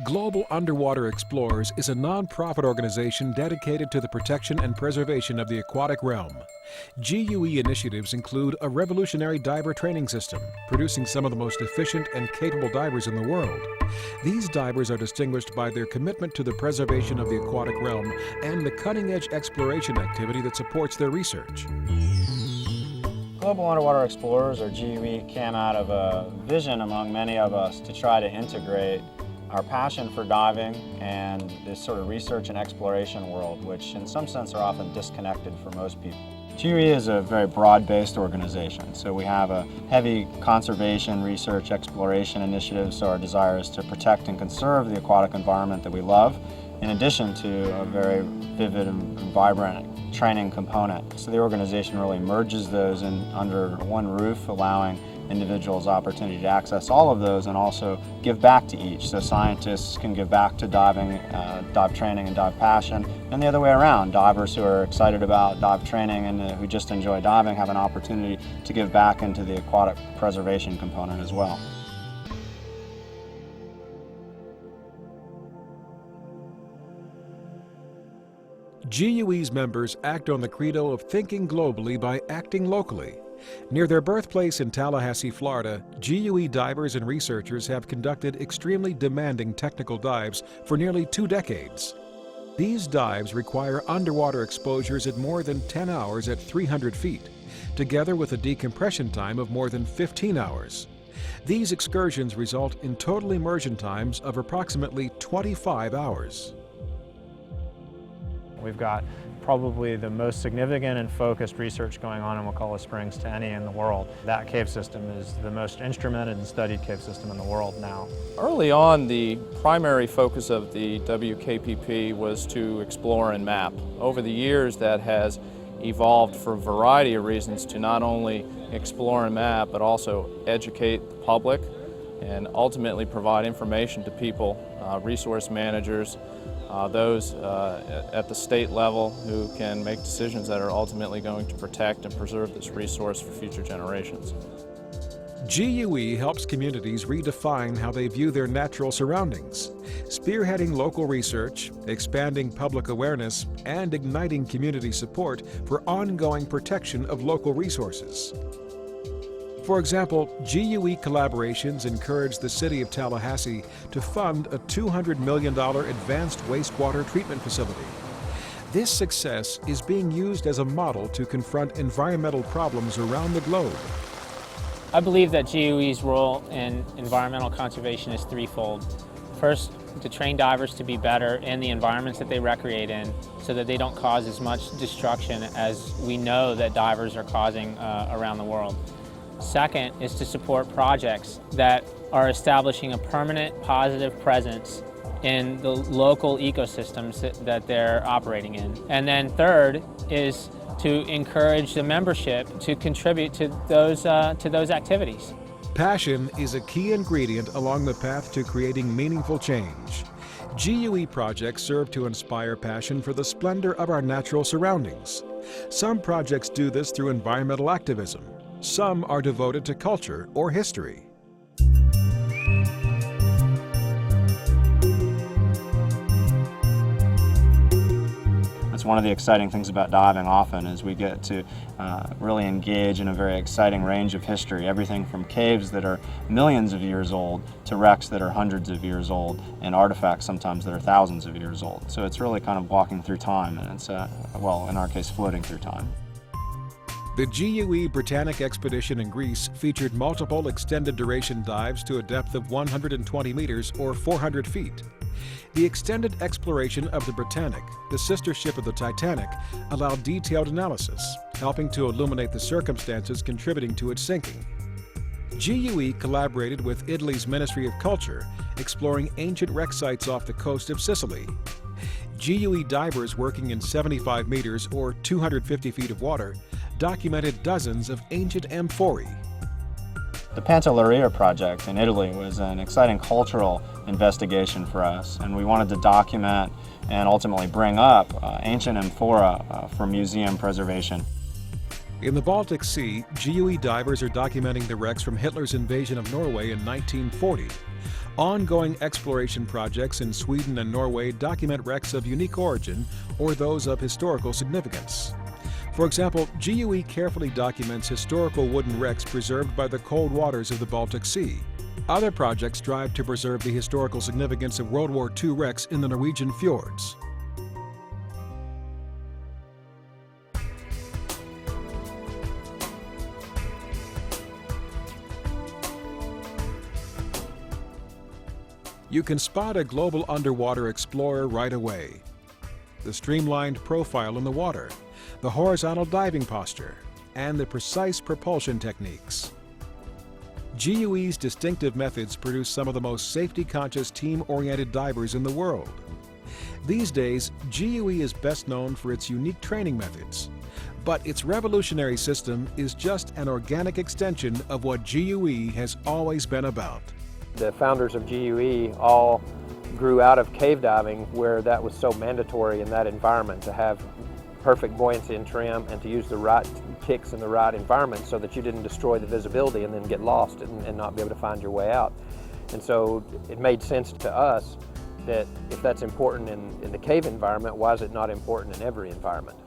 Global Underwater Explorers is a non-profit organization dedicated to the protection and preservation of the aquatic realm. GUE initiatives include a revolutionary diver training system, producing some of the most efficient and capable divers in the world. These divers are distinguished by their commitment to the preservation of the aquatic realm and the cutting-edge exploration activity that supports their research. Global Underwater Explorers, or GUE, came out of a vision among many of us to try to integrate our passion for diving and this sort of research and exploration world, which in some sense are often disconnected for most people. GUE is a very broad-based organization, so we have a heavy conservation, research, exploration initiative, so our desire is to protect and conserve the aquatic environment that we love, in addition to a very vivid and vibrant training component. So the organization really merges those in under one roof, allowing individuals opportunity to access all of those and also give back to each. So scientists can give back to diving, dive training and dive passion, and the other way around. Divers who are excited about dive training and who just enjoy diving have an opportunity to give back into the aquatic preservation component as well. GUE's members act on the credo of thinking globally by acting locally. Near their birthplace in Tallahassee, Florida, GUE divers and researchers have conducted extremely demanding technical dives for nearly 2 decades. These dives require underwater exposures at more than 10 hours at 300 feet, together with a decompression time of more than 15 hours. These excursions result in total immersion times of approximately 25 hours. We've got probably the most significant and focused research going on in Wakulla Springs to any in the world. That cave system is the most instrumented and studied cave system in the world now. Early on, the primary focus of the WKPP was to explore and map. Over the years, that has evolved for a variety of reasons to not only explore and map, but also educate the public and ultimately provide information to people, resource managers, those at the state level who can make decisions that are ultimately going to protect and preserve this resource for future generations. GUE helps communities redefine how they view their natural surroundings, spearheading local research, expanding public awareness, and igniting community support for ongoing protection of local resources. For example, GUE collaborations encourage the City of Tallahassee to fund a $200 million advanced wastewater treatment facility. This success is being used as a model to confront environmental problems around the globe. I believe that GUE's role in environmental conservation is threefold. First, to train divers to be better in the environments that they recreate in so that they don't cause as much destruction as we know that divers are causing around the world. Second is to support projects that are establishing a permanent positive presence in the local ecosystems that they're operating in. And then third is to encourage the membership to contribute to those activities. Passion is a key ingredient along the path to creating meaningful change. GUE projects serve to inspire passion for the splendor of our natural surroundings. Some projects do this through environmental activism. Some are devoted to culture or history. That's one of the exciting things about diving often is we get to really engage in a very exciting range of history, everything from caves that are millions of years old to wrecks that are hundreds of years old and artifacts sometimes that are thousands of years old. So it's really kind of walking through time, and it's, well, in our case, floating through time. The GUE Britannic expedition in Greece featured multiple extended duration dives to a depth of 120 meters or 400 feet. The extended exploration of the Britannic, the sister ship of the Titanic, allowed detailed analysis, helping to illuminate the circumstances contributing to its sinking. GUE collaborated with Italy's Ministry of Culture, exploring ancient wreck sites off the coast of Sicily. GUE divers working in 75 meters or 250 feet of water documented dozens of ancient amphorae. The Pantelleria project in Italy was an exciting cultural investigation for us, and we wanted to document and ultimately bring up ancient amphora for museum preservation. In the Baltic Sea, GUE divers are documenting the wrecks from Hitler's invasion of Norway in 1940. Ongoing exploration projects in Sweden and Norway document wrecks of unique origin or those of historical significance. For example, GUE carefully documents historical wooden wrecks preserved by the cold waters of the Baltic Sea. Other projects strive to preserve the historical significance of World War II wrecks in the Norwegian fjords. You can spot a global underwater explorer right away. The streamlined profile in the water, the horizontal diving posture, and the precise propulsion techniques. GUE's distinctive methods produce some of the most safety-conscious, team-oriented divers in the world. These days, GUE is best known for its unique training methods, but its revolutionary system is just an organic extension of what GUE has always been about. The founders of GUE all grew out of cave diving, where that was so mandatory in that environment, to have perfect buoyancy and trim and to use the right kicks in the right environment so that you didn't destroy the visibility and then get lost and not be able to find your way out. And so it made sense to us that if that's important in the cave environment, why is it not important in every environment?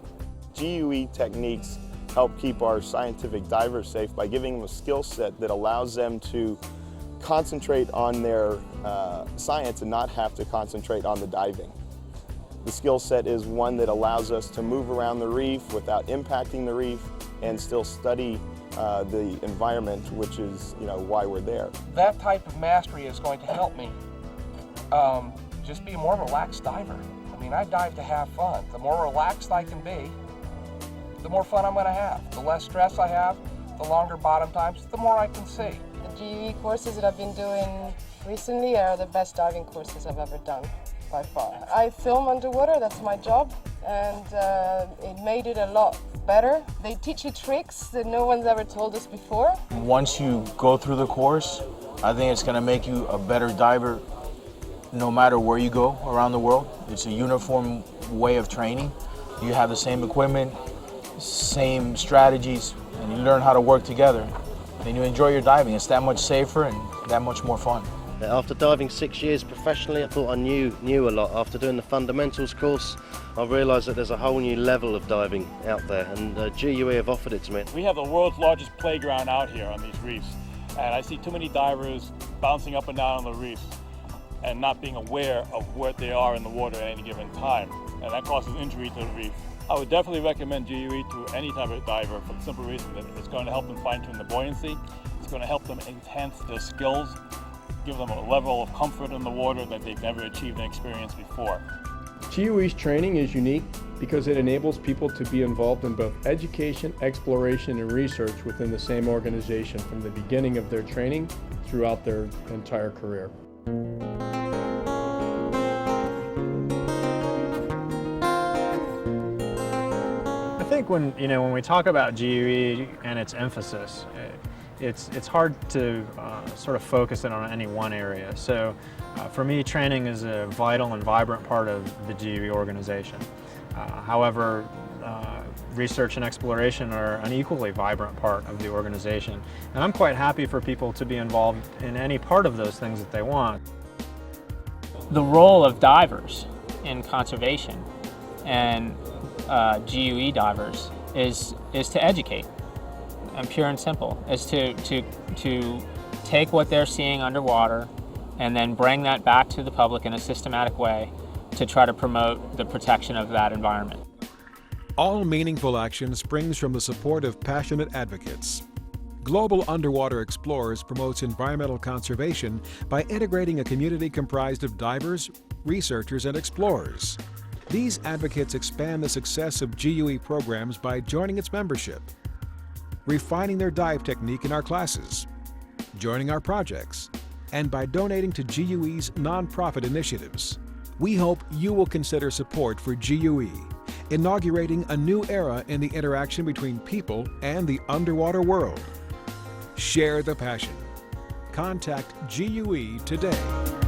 GUE techniques help keep our scientific divers safe by giving them a skill set that allows them to concentrate on their science and not have to concentrate on the diving. The skill set is one that allows us to move around the reef without impacting the reef and still study the environment, which is, why we're there. That type of mastery is going to help me just be a more relaxed diver. I mean, I dive to have fun. The more relaxed I can be, the more fun I'm going to have. The less stress I have, the longer bottom times, the more I can see. The GUE courses that I've been doing recently are the best diving courses I've ever done, by far. I film underwater, that's my job, and it made it a lot better. They teach you tricks that no one's ever told us before. Once you go through the course, I think it's going to make you a better diver no matter where you go around the world. It's a uniform way of training. You have the same equipment, same strategies, and you learn how to work together. And you enjoy your diving. It's that much safer and that much more fun. After diving 6 years professionally, I thought I knew a lot. After doing the fundamentals course, I realised that there's a whole new level of diving out there, and GUE have offered it to me. We have the world's largest playground out here on these reefs, and I see too many divers bouncing up and down on the reefs and not being aware of where they are in the water at any given time, and that causes injury to the reef. I would definitely recommend GUE to any type of diver for the simple reason that it's going to help them fine-tune the buoyancy, it's going to help them enhance their skills, give them a level of comfort in the water that they've never achieved and experienced before. GUE's training is unique because it enables people to be involved in both education, exploration, and research within the same organization from the beginning of their training throughout their entire career. I think when we talk about GUE and its emphasis, it's hard to sort of focus it on any one area. So for me, training is a vital and vibrant part of the GUE organization. However, research and exploration are an equally vibrant part of the organization. And I'm quite happy for people to be involved in any part of those things that they want. The role of divers in conservation and GUE divers is to educate, and pure and simple, is to take what they're seeing underwater and then bring that back to the public in a systematic way to try to promote the protection of that environment. All meaningful action springs from the support of passionate advocates. Global Underwater Explorers promotes environmental conservation by integrating a community comprised of divers, researchers, and explorers. These advocates expand the success of GUE programs by joining its membership, refining their dive technique in our classes, joining our projects, and by donating to GUE's nonprofit initiatives. We hope you will consider support for GUE, inaugurating a new era in the interaction between people and the underwater world. Share the passion. Contact GUE today.